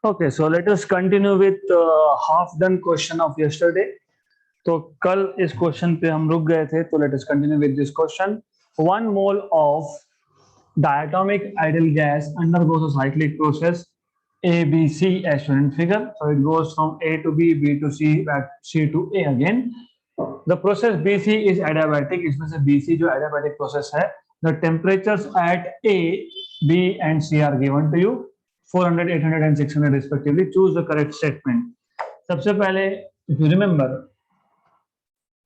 Okay, so let us continue with half done question of yesterday. तो कल इस question पे हम रुक गए थे, तो let us continue with this question. 1 mole of diatomic ideal gas undergoes a cyclic process ABC as shown in figure. So it goes from A to B, B to C, back C to A again. The process BC is adiabatic. इसमें से BC जो adiabatic process है, the temperatures at A, B and C are given to you, 400, 800 and 600 respectively. Choose the correct statement. सबसे पहले, if you remember,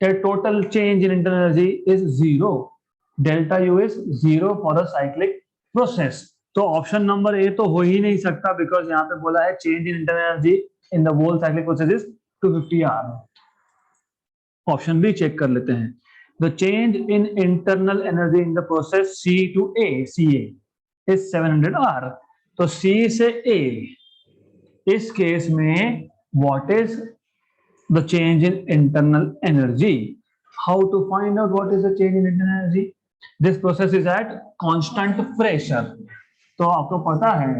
the total change in internal energy is zero. Delta U is zero for the cyclic process. तो option number A तो हो ही नहीं सकता, because यहाँ पे बोला है change in internal energy in the whole cyclic process is 250 R. Option B check कर लेते हैं. The change in internal energy in the process C to A, C A is 700 R. तो सी से A, इस case में what is the change in internal energy? How to find out what is the change in internal energy? This process is at constant pressure. तो आपको पता है,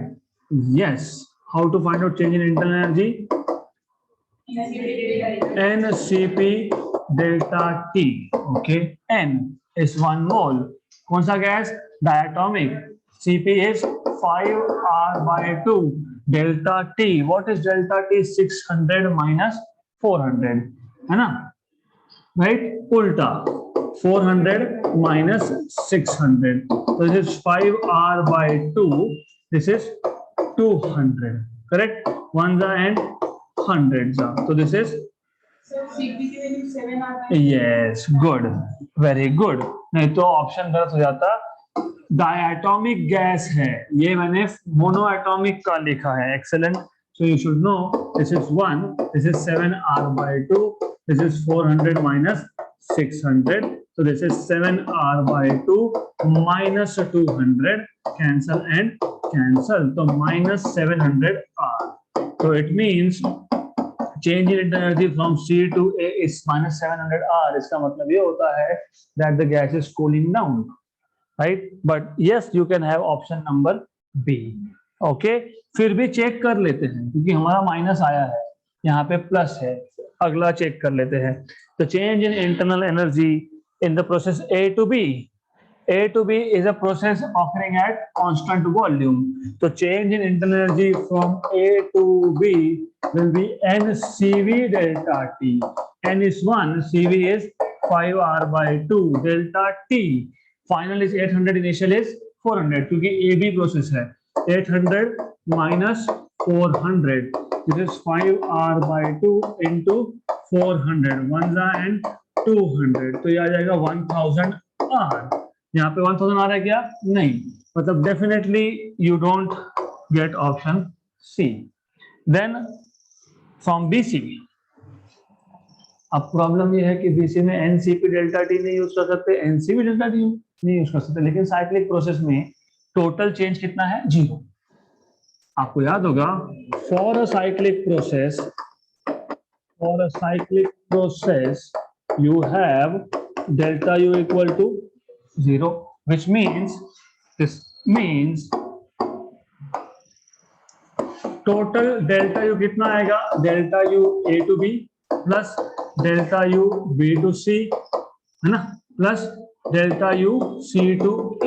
yes, how to find out change in internal energy? NCP delta T. Okay, N is 1 mole. कौन सा gas? Diatomic. Cp is 5R by 2. Delta T, what is delta T? 600 minus 400, है ना? Right? उल्टा 400 minus 600. So this is 5R by 2. This is 200. Correct? Ones are and hundreds are. So this is yes, good, very good. नहीं तो option गलत हो जाता. Diatomic gas है, ये मैंने मोनो एटॉमिक का लिखा है. Excellent. So you should know this is 1, this is 7R by 2, this is 400 minus 600. So this is 7R by 2 minus 200. Cancel and cancel. So minus 700R. So it means change in internal energy from C to A is minus 700 R. इसका मतलब ये होता है that the gas is cooling down, right? But yes, you can have option number B. Okay, फिर भी check कर लेते हैं क्योंकि हमारा माइनस आया है, यहाँ पे प्लस है. अगला चेक कर लेते हैं. तो change in internal energy in the process A to B. A to B is a process occurring at constant volume. So change in internal energy from A to B will be NCV delta T. N is 1, CV is 5R by 2, delta T. Final is 800, initial is 400. क्योंकि AB process है. 800 minus 400. This is 5R by 2 into 400. 1 and 200. तो ये आ जाएगा 1000 R. यहाँ पे 1000 आ रहा है क्या? नहीं. मतलब definitely you don't get option C. Then from BC, अब प्रॉब्लम ये है कि बीसी में एनसीपी डेल्टा टी नहीं यूज कर सकते, एनसीपी डेल्टा टी नहीं यूज कर सकते, लेकिन साइक्लिक प्रोसेस में टोटल चेंज कितना है? 0. आपको याद होगा, for a cyclic process you have delta U equal to 0, which means this means total delta U कितना आएगा? delta U A to B plus delta U B to C, है ना, plus delta U C to A,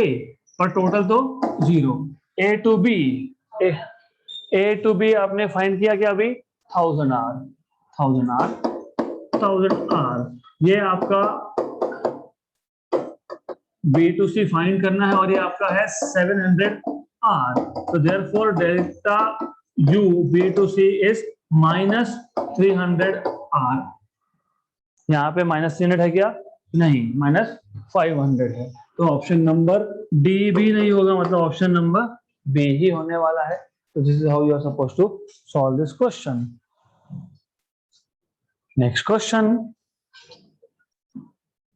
पर total तो 0. A to B, A to B आपने find किया क्या अभी? 1000 R. ये आपका B to C फाइंड करना है और ये आपका है 700 R. तो therefore delta U B to C is minus 300 R. यहाँ पे माइनस 300 है क्या? नहीं, माइनस 500 है. तो ऑप्शन नंबर डी भी नहीं होगा, मतलब ऑप्शन नंबर बी ही होने वाला है. तो this is how you are supposed to solve this question. Next question,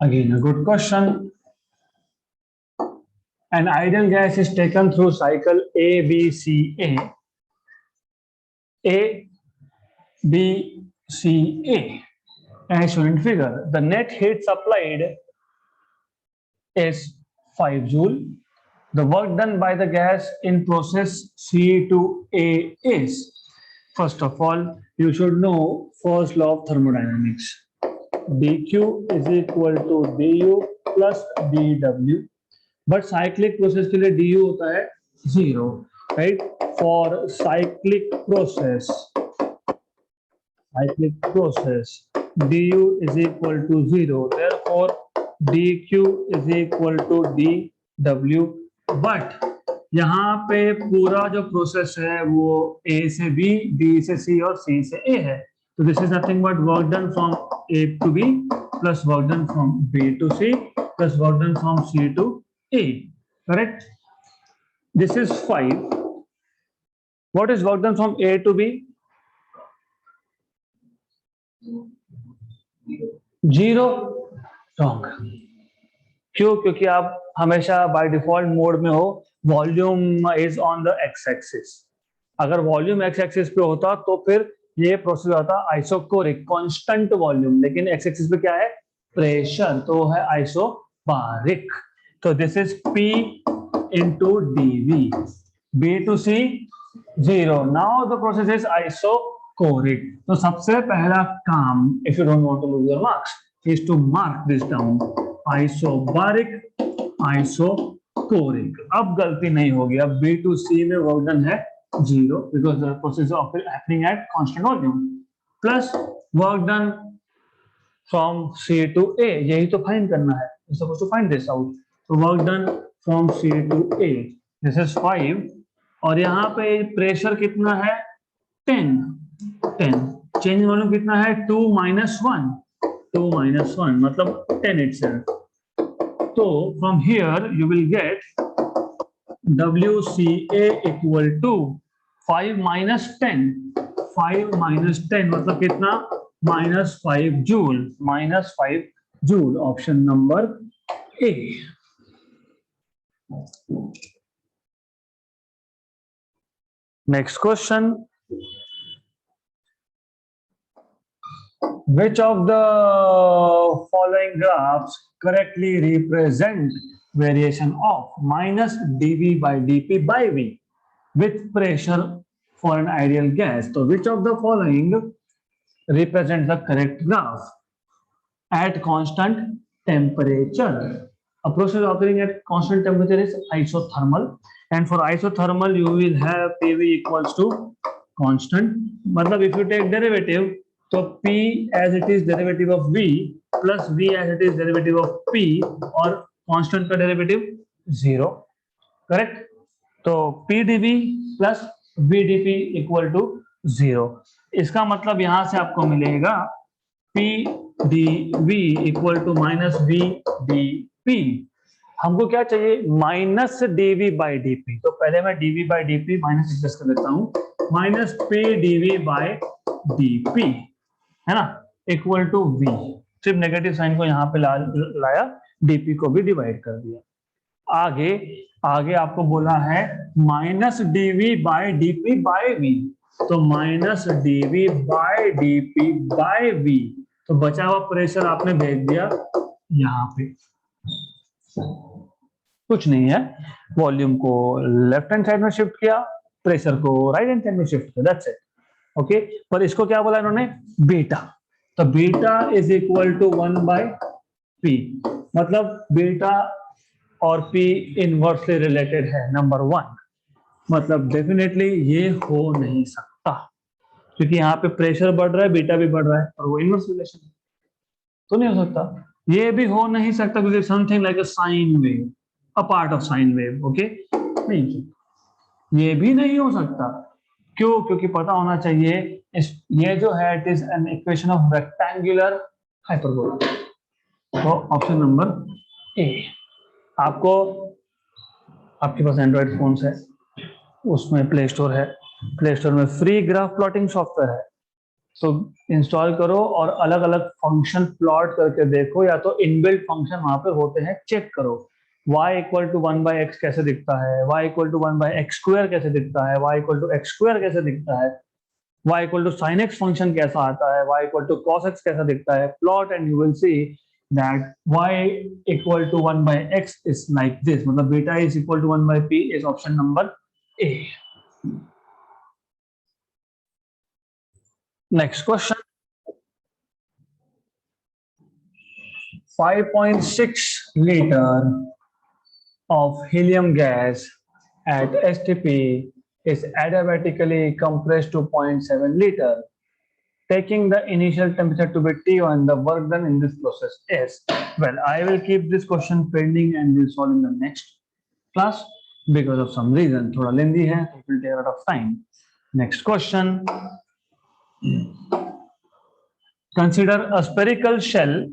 again a good question. An ideal gas is taken through cycle A B C A B C A as shown in figure. The net heat supplied is 5 joule. The work done by the gas in process C to A is. first of all you should know first law of thermodynamics. dq is equal to du plus dw, but cyclic process के लिए du होता है 0, right? For cyclic process du is equal to 0, therefore dq is equal to dw, but यहाँ पे पूरा जो process है वो A से B, B से C और C से A है, तो this is nothing but work done from A to B plus work done from B to C plus work done from C to A, correct? This is 5. What is work done from A to B? 0. Wrong. क्यों? क्योंकि आप हमेशा by default mode में हो, volume is on the x axis. अगर volume x axis पे होता तो फिर ये प्रोसेस होता आइसोकोरिक, कांस्टेंट वॉल्यूम, लेकिन एक्स एक्सिस पे क्या है? प्रेशर, तो है आइसोबारिक. तो this is P into dV. B to C 0. Now the process is isochoric. तो सबसे पहला काम, if you don't want to lose your marks, is to mark this down. Isobaric, isochoric. अब गलती नहीं होगी. अब B to C में वर्क डन है 0 because the process of happening at constant volume, plus work done from C to A. यही तो find करना है. You're supposed to find this out. So work done from C to A. This is 5. और यहाँ पे pressure कितना है? 10. Change volume कितना है? 2 minus 1. 2 minus 1 मतलब 10 itself. So from here you will get WCA equal to 5 minus 10. 5 minus 10 मतलब कितना? -5 joule. -5 joule. Option number A. Next question. Which of the following graphs correctly represent variation of minus dV by dP by V with pressure for an ideal gas? So which of the following represents the correct graph at constant temperature? A process occurring at constant temperature is isothermal, and for isothermal you will have PV equals to constant. मतलब if you take derivative, तो P as it is derivative of V plus V as it is derivative of P, और constant का derivative 0, correct? तो P dV plus V dP equal to 0. इसका मतलब यहां से आपको मिलेगा P dV equal to minus V dP. हमको क्या चाहिए? Minus dV by dP. तो पहले मैं dV by dP minus adjust कर देता हूं, minus P dV by dP है ना, इक्वल टू V. सिर्फ नेगेटिव साइन को यहाँ पे लाया, dP को भी डिवाइड कर दिया. आगे आपको बोला है minus dV by dP by V, तो minus dV by dP by V. तो बचा हुआ प्रेशर आपने भेज दिया यहाँ पे. कुछ नहीं है, वॉल्यूम को लेफ्ट हैंड साइड में शिफ्ट किया, प्रेशर को राइट हैंड साइड में शिफ्ट किया, दैट्स इट. ओके, पर इसको क्या बोला इन्होंने? बीटा. तो beta is equal to 1 by P, मतलब बीटा और पी इनवर्सली रिलेटेड है. नंबर 1, मतलब डेफिनेटली ये हो नहीं सकता, क्योंकि यहाँ पे प्रेशर बढ़ रहा है, बीटा भी बढ़ रहा है, और वो इनवर्स रिलेशन है, तो नहीं हो सकता. ये भी हो नहीं सकता क्योंकि something like a sine wave, a part of sine wave. Okay, नहीं, ये भी नहीं हो सकता. क्यों? क्योंकि पता होना चाहिए ये जो है it is an equation of rectangular hyperbola. तो ऑप्शन नंबर ए. आपके पास एंड्रॉइड फोन है, उसमें प्ले स्टोर है, प्ले स्टोर में फ्री ग्राफ प्लॉटिंग सॉफ्टवेयर है, तो इंस्टॉल करो और अलग अलग फंक्शन प्लॉट करके देखो, या तो इनबिल्ट फंक्शन वहां पे होते हैं, चेक करो. y equal to 1 by x कैसे दिखता है, y equal to 1 by x square कैसे दिखता है, y equal to x square कैसे दिखता है, y equal to sine x function कैसा आता है, y equal to cos x कैसा दिखता है. Plot and you will see that y equal to 1 by x is like this, मतलब beta is equal to 1 by p is option number A. Next question, 5.6 liter of helium gas at STP is adiabatically compressed to 0.7 liter. Taking the initial temperature to be T1, the work done in this process is, well, I will keep this question pending and we'll solve in the next class because of some reason. थोड़ा lengthy है, it will take a lot of time. Next question. Consider a spherical shell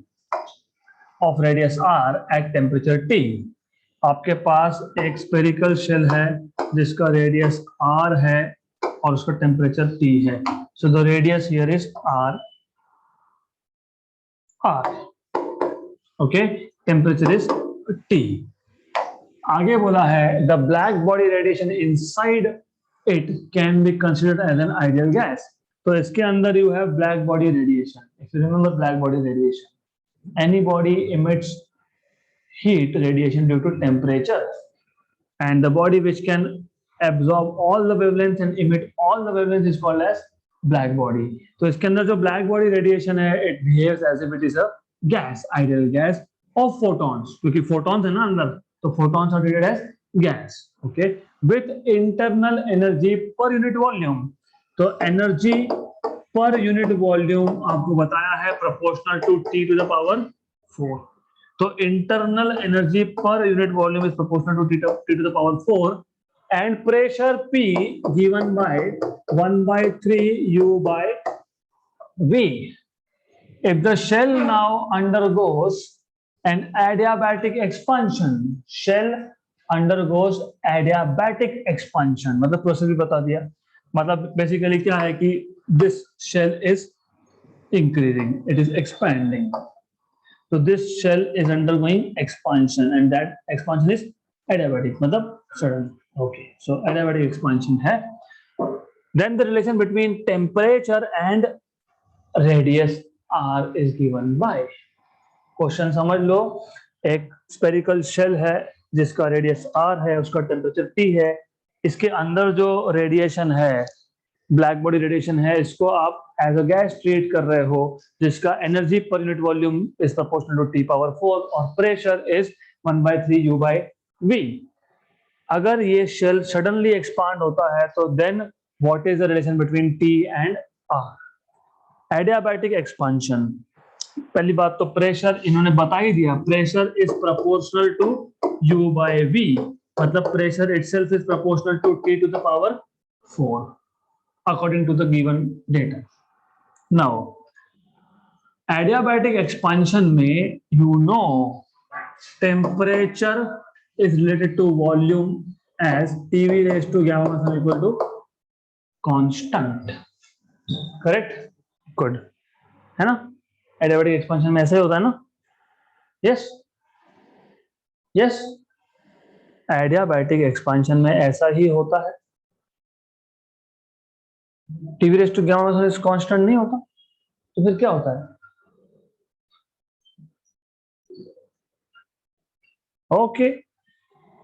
of radius r at temperature T. आपके पास एक spherical shell है जिसका radius r है और उसका temperature T है. So the radius here is r. Okay, temperature is T. आगे बोला है the black body radiation inside it can be considered as an ideal gas. तो इसके अंदर you have black body radiation. If you remember black body radiation, any body emits heat radiation due to temperature, and the body which can absorb all the wavelengths and emit all the wavelengths is called as black body. तो इसके अंदर जो black body radiation है, it behaves as if it is a gas, ideal gas of photons, क्योंकि photons है ना अंदर, तो photons are treated as gas. Okay, with internal energy per unit volume. तो energy per unit volume आपको बताया है proportional to T to the power 4. तो internal energy per unit volume is proportional to T to the power 4, and pressure P given by 1/3 U by V. If the shell now undergoes an adiabatic expansion, shell undergoes adiabatic expansion, मतलब process भी बता दिया. मतलब basically क्या है कि this shell is increasing, it is expanding. So this shell is undergoing expansion, and that expansion is adiabatic, मतलब sudden. Okay, so adiabatic expansion है. Then the relation between temperature and radius r is given by. Question समझ लो, एक spherical shell है जिसका radius r है, उसका temperature T है. इसके अंदर जो रेडिएशन है, ब्लैक बॉडी रेडिएशन है, इसको आप एज अ गैस ट्रीट कर रहे हो जिसका एनर्जी पर unit volume is proportional to T power 4 और pressure is 1/3 U by V. अगर ये शेल सडनली एक्सपांड होता है तो then what is the relation between T and R? Adiabatic expansion. पहली बात तो प्रेशर इन्होंने बता ही दिया, pressure is proportional to U by V, मतलब pressure itself is proportional to T to the power 4 according to the given data. Now, adiabatic expansion में you know temperature is related to volume as TV raised to gamma minus equal to constant. Correct? Good. है ना? Adiabatic expansion में ऐसे होता है ना? Yes. Yes. Adiabatic expansion में ऐसा ही होता है. TV raise to gamma minus constant नहीं होता, तो फिर क्या होता है? Okay,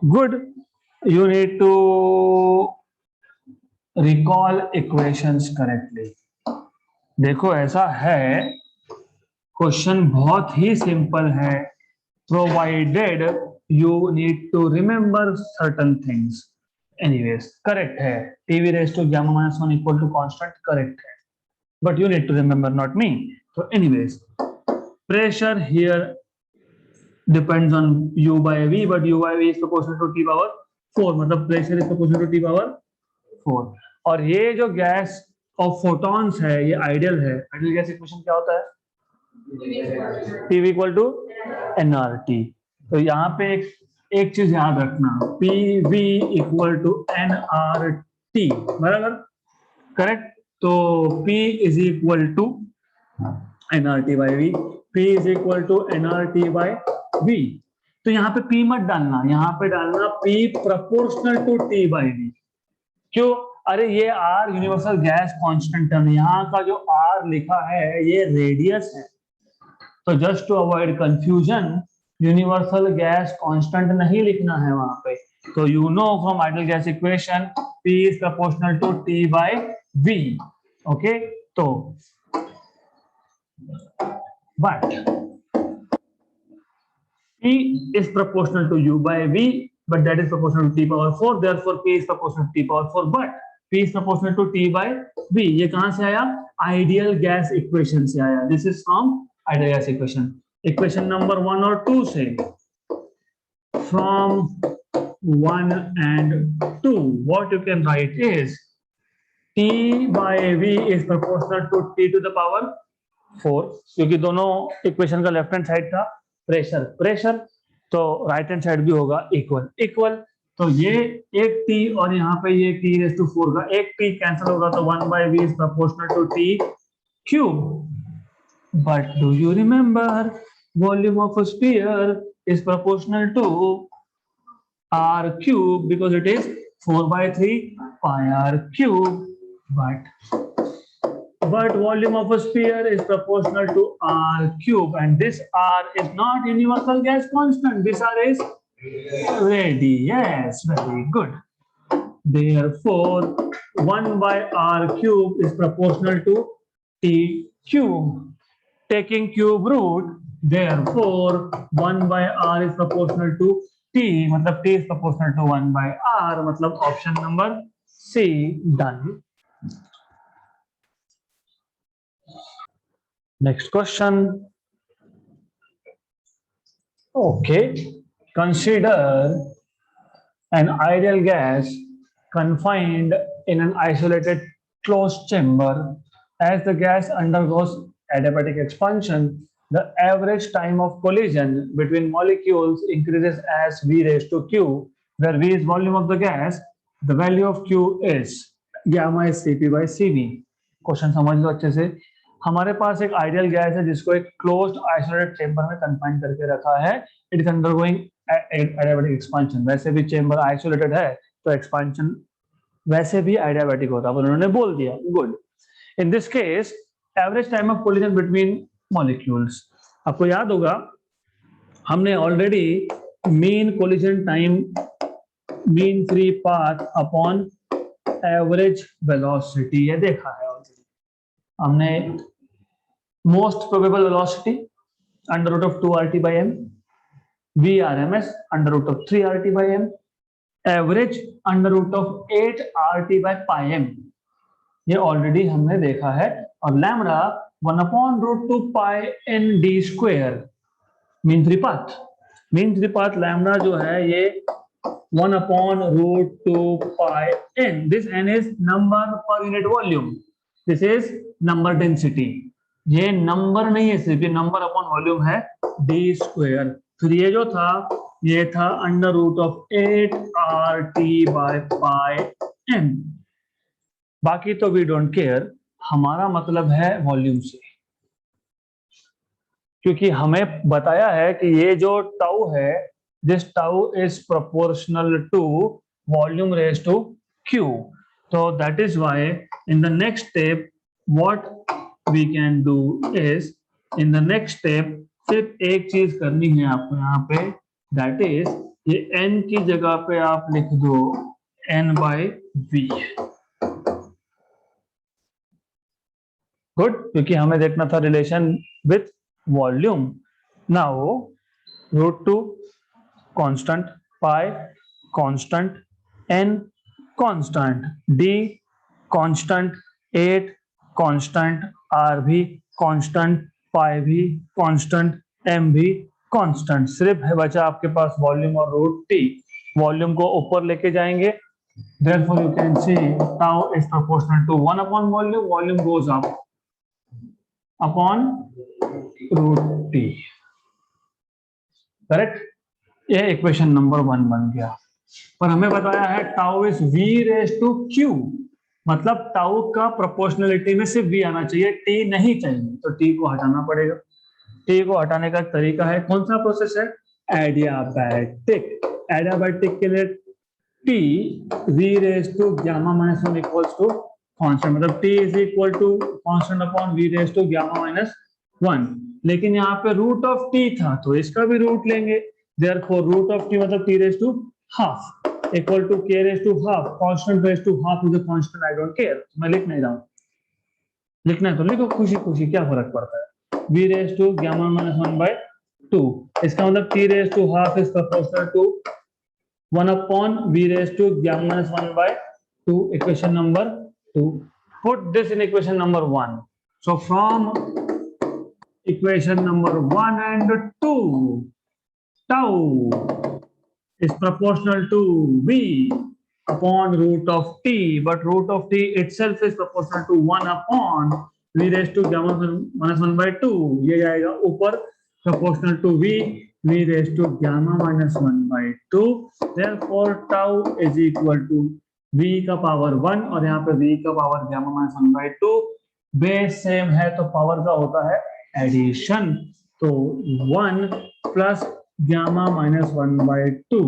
good. You need to recall equations correctly. देखो ऐसा है, क्वेश्चन बहुत ही सिंपल है, provided you need to remember certain things. Anyways, correct है. TV raised to gamma minus 1 equal to constant, correct है. But you need to remember, not me. So anyways, pressure here depends on U by V, but U by V is proportional to T power 4. मतलब pressure is proportional to T power 4. और ये जो gas off photons है, ये ideal है. Ideal gas equation क्या होता है? PV equal to nRT. तो यहाँ पे एक चीज याद रखना, PV इक्वल टू nRT, बराबर? करेक्ट. तो P is equal to nRT by V. P is equal to nRT by V. तो यहाँ पे P मत डालना, यहाँ पे डालना P proportional to T by V. क्यों? अरे ये R यूनिवर्सल गैस कांस्टेंट है, यहाँ का जो R लिखा है ये रेडियस है. तो just to avoid confusion, universal gas constant नहीं लिखना है वहां पे. तो you know from ideal gas equation P is proportional to T by V. Okay, तो but P is proportional to U by V, but that is proportional to T power 4, therefore P is proportional to T power 4, but P is proportional to T by V. ये कहां से आया? Ideal gas equation से आया. This is from ideal gas equation. Equation number 1 और 2 से. From 1 and 2, what you can write is T by V is proportional to T to the power 4, क्योंकि दोनों इक्वेशन का लेफ्ट हैंड साइड था pressure pressure, तो right hand side भी होगा equal equal. तो ये एक T और यहाँ पे ये T raised to 4 का एक T कैंसिल होगा, तो 1 by V is proportional to T cube. But do you remember volume of a sphere is proportional to R cube because it is 4 by 3 pi R cube. But volume of a sphere is proportional to R cube, and this R is not universal gas constant. This R is radius. Very good. Therefore, 1 by R cube is proportional to T cube. Taking cube root, therefore 1 by R is proportional to T, मतलब T is proportional to 1 by R, मतलब option number C done. Next question. Okay, consider an ideal gas confined in an isolated closed chamber. As the gas undergoes adiabatic expansion, the average time of collision between molecules increases as V raised to Q, where V is volume of the gas. The value of Q is gamma is Cp by Cv. Question समझ लो अच्छे से. हमारे पास एक ideal gas है जिसको एक closed isolated chamber में confine करके रखा है. It is undergoing adiabatic expansion. वैसे भी चेंबर आइसोलेटेड है तो एक्सपांशन वैसे भी एडियाबैटिक होता है, उन्होंने बोल दिया. Good. In this case average time of collision between molecules, आपको याद होगा हमने already mean collision time, mean free path upon average velocity ये देखा है ऑलरेडी. हमने most probable velocity under root of 2 RT by m, VRMS under root of 3 RT by m, average under root of 8 RT by pi m, ये already हमने देखा है. और lambda 1 upon root 2 pi n d square mean free path. Mean free path lambda जो है ये 1 upon root 2 pi n. This n is number per unit volume, this is number density. ये number नहीं है सिर्फ, ये नंबर अपॉन वॉल्यूम है d square. फिर ये जो था ये था under root of 8 RT by pi m. बाकी तो वी डोंट केयर, हमारा मतलब है वॉल्यूम से, क्योंकि हमें बताया है कि ये जो टाउ है, this tau is proportional to volume raise to q. तो that is why in the next step what we can do is, in the next step सिर्फ एक चीज करनी है आपको यहाँ पे, दैट इज ये n की जगह पे आप लिख दो n by v. गुड, क्योंकि हमें देखना था relation with volume. Now root 2 constant, pi constant, n constant, d constant, 8 constant, r भी कांस्टेंट, पाई भी कांस्टेंट, m भी कांस्टेंट. सिर्फ है बचा आपके पास वॉल्यूम और रूट t. वॉल्यूम को ऊपर लेके जाएंगे, therefore you can see tau is proportional to 1 upon volume. Volume goes up upon root t. Correct. ये इक्वेशन नंबर 1 बन गया. पर हमें बताया है tau is v raise to q, मतलब टाउ का प्रोपोर्शनलिटी में सिर्फ v आना चाहिए, t नहीं चाहिए, तो t को हटाना पड़ेगा. t को हटाने का तरीका है, कौन सा प्रोसेस है? एडियाबैटिक. एडियाबैटिक के लिए t v raise to gamma minus 1 equals to constant, मतलब t is equal to constant upon v raise to gamma minus 1. लेकिन यहाँ पे रूट ऑफ t था तो इसका भी रूट लेंगे, देयरफॉर रूट ऑफ t मतलब t raise to half equal to k raise to half. Constant raise to half is a constant, I don't care, मैं लिख नहीं रहा हूँ. लिखना है तो लिखो खुशी खुशी, क्या फर्क पड़ता है। v raise to gamma minus 1/2, इसका मतलब t raise to half is proportional to 1 upon v raised to gamma minus 1/2, equation number 2. Put this in equation number 1. So from equation number 1 and 2, tau is proportional to v upon root of t, but root of t itself is proportional to 1 upon v raised to gamma minus 1/2. ये जाएगा ऊपर proportional to v raised to gamma minus 1/2. Therefore tau is equal to v का power 1 और यहाँ पे v का power gamma minus 1/2. Base same है तो पावर का होता है एडिशन, तो 1 plus gamma minus 1/2.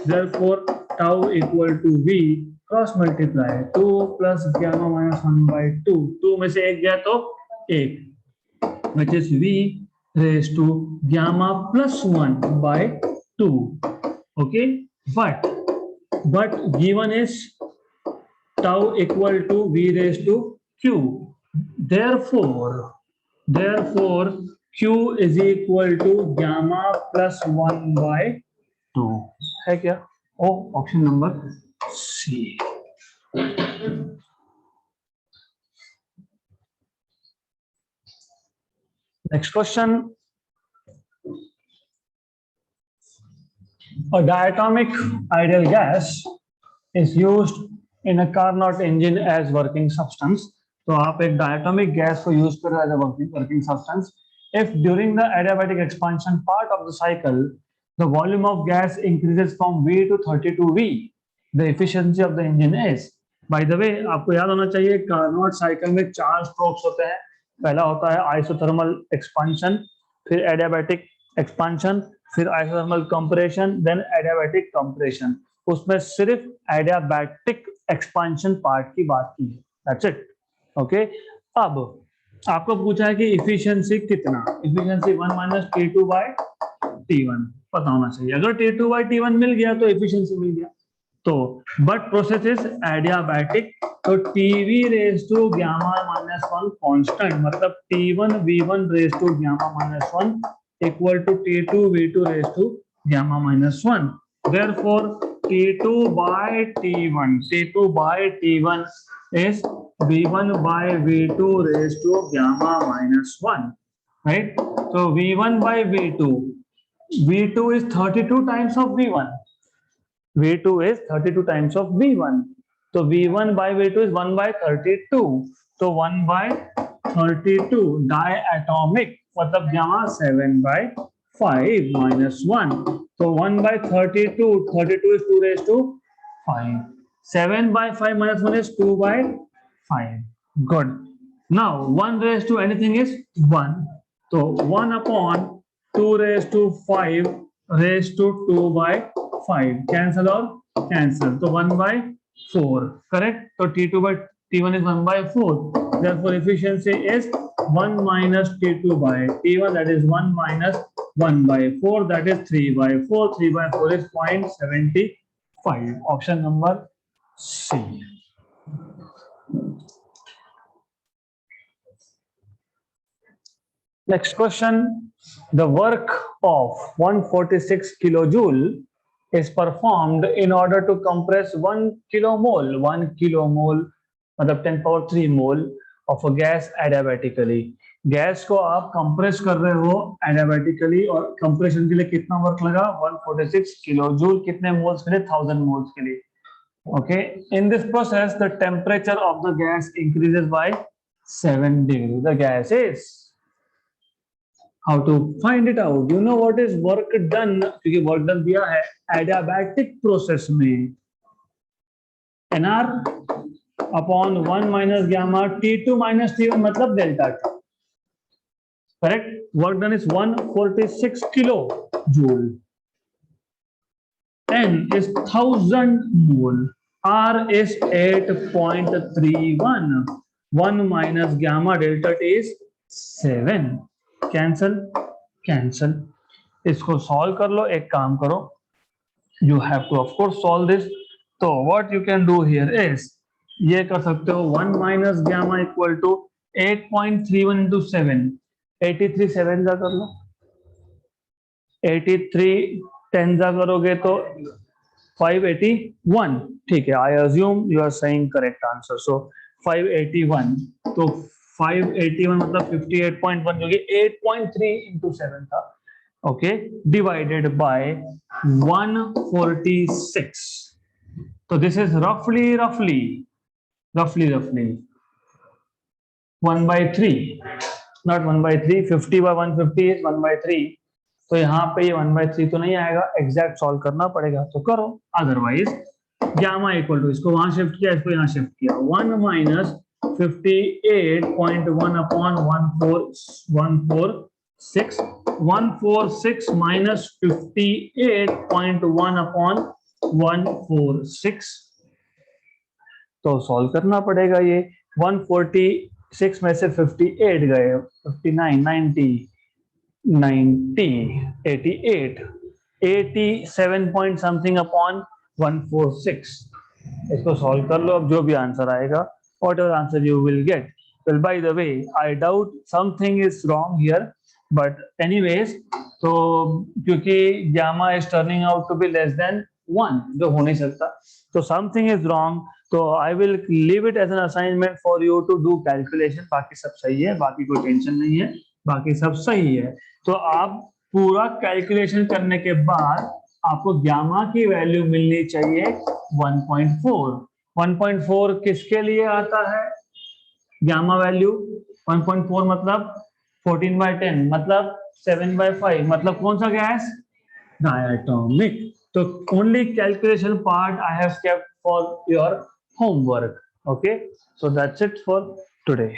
Therefore tau equal to v cross multiply 2 plus gamma minus 1/2. 2 में से एक गया तो एक, which is v raised to gamma plus 1/2. Okay, but given is tau equal to v raised to q. Therefore q is equal to gamma plus 1/2 है क्या? Oh option number C. Next question, a diatomic ideal gas is used in a Carnot engine as working substance. तो आप एक diatomic gas को use कर रहे हैं as a working substance. If during the adiabatic expansion part of the cycle the volume of gas increases from V to 32V, the efficiency of the engine is. By the way, आपको याद होना चाहिए Carnot cycle में 4 strokes होते हैं। पहला होता है आइसोथर्मल एक्सपांशन, फिर एडियाबैटिक एक्सपांशन, फिर isothermal compression, then adiabatic compression. उसमें सिर्फ एडियाबैटिक एक्सपांशन पार्ट की बात की है, दैट्स इट। ओके, अब आपको पूछा है कि इफिशियंसी कितना, efficiency 1 minus T2 by T1 पता होना चाहिए। अगर T2 बाय T1 मिल गया तो इफिशियंसी मिल गया। तो बट प्रोसेस इज एडियाबैटिक, तो TV raise to gamma minus 1 constant, मतलब T1 V1 raise to gamma minus 1 equal to T2 V2 raise to gamma minus 1। Therefore T2 by T1 is V1 by V2 raised to gamma minus 1, right? So V1 by V2 is 32 times of V1. V2 is 32 times of V1. So V1 by V2 is 1 by 32. So 1 by 32 diatomic, मतलब gamma 7 by 5 minus 1. So 1 by 32, 32 is 2 raised to 5. 7 by 5 minus 1 is 2 by 5. Good. Now 1 raised to anything is 1. So 1 upon 2 raised to 5 raised to 2 by 5. Cancel or cancel. So 1 by 4. Correct? So T2 by T1 is 1 by 4. Therefore efficiency is 1 minus T2 by T1, that is 1 minus 1 by 4, that is 3 by 4. 3 by 4 is 0.75. Option number C. Next question, the work of 146 kilojoule is performed in order to compress 1 kilomole मतलब 10 power 3 mole of a gas adiabatically. Gas को आप compress कर रहे हो adiabatically, और compression के लिए कितना वर्क लगा? 146 किलोजूल, कितने मोल्स के लिए? 1000 मोल्स के लिए। Okay, in this process the temperature of the gas increases by 7 degree. The gas is, how to find it out? You know what is work done, क्योंकि work done दिया है adiabatic process में nr upon 1 minus gamma T2 minus T1 मतलब delta T, correct? Work done is 146 kilojoule, N is 1000 mole, R is 8.31, 1 minus gamma delta T is 7. Cancel. इसको solve कर लो, एक काम करो, you have to of course solve this. तो what you can do here is, ये कर सकते हो 1 minus gamma equal to 8.31 into 7, 83 7 जा कर लो, 83 10 जा करोगे तो 581, ठीक है। I assume you are saying correct answer, so 581, तो 581 मतलब 58.1, क्योंकि 8.3 into 7 था, ओके, डिवाइडेड बाय 146, तो दिस इज रफली 1/3, नॉट 1/3, 50 by 150 इज 1/3, तो यहाँ पे ये 1/3 तो नहीं आएगा, एग्जैक्ट सॉल्व करना पड़ेगा, तो करो, अदरवाइज गामा इक्वल टू, इसको वहां शिफ्ट किया, इसको यहाँ शिफ्ट किया, 1 minus 58.1 upon 146, 146 minus 58.1 upon 146, तो सॉल्व करना पड़ेगा ये। 146 में से 58 गए, 59 90 90 88 87 पॉइंट समथिंग अपॉन 146, इसको सॉल्व कर लो, अब जो भी आंसर आएगा, whatever answer you will get. Well, by the way, I doubt something is wrong here, but anyways, तो क्योंकि gamma is turning out to be less than 1, जो हो नहीं सकता, तो something is wrong, तो I will leave it as an assignment for you to do calculation, बाकी सब सही है, बाकी कोई टेंशन नहीं है, बाकी सब सही है, तो आप पूरा कैलकुलेशन करने के बाद आपको गामा की वैल्यू मिलनी चाहिए 1.4। 1.4 किसके लिए आता है गामा वैल्यू? 1.4 मतलब 14/10 मतलब 7/5, मतलब कौन सा गैस? डायटोमिक। तो only calculation part I have kept for your homework, okay, so that's it for today.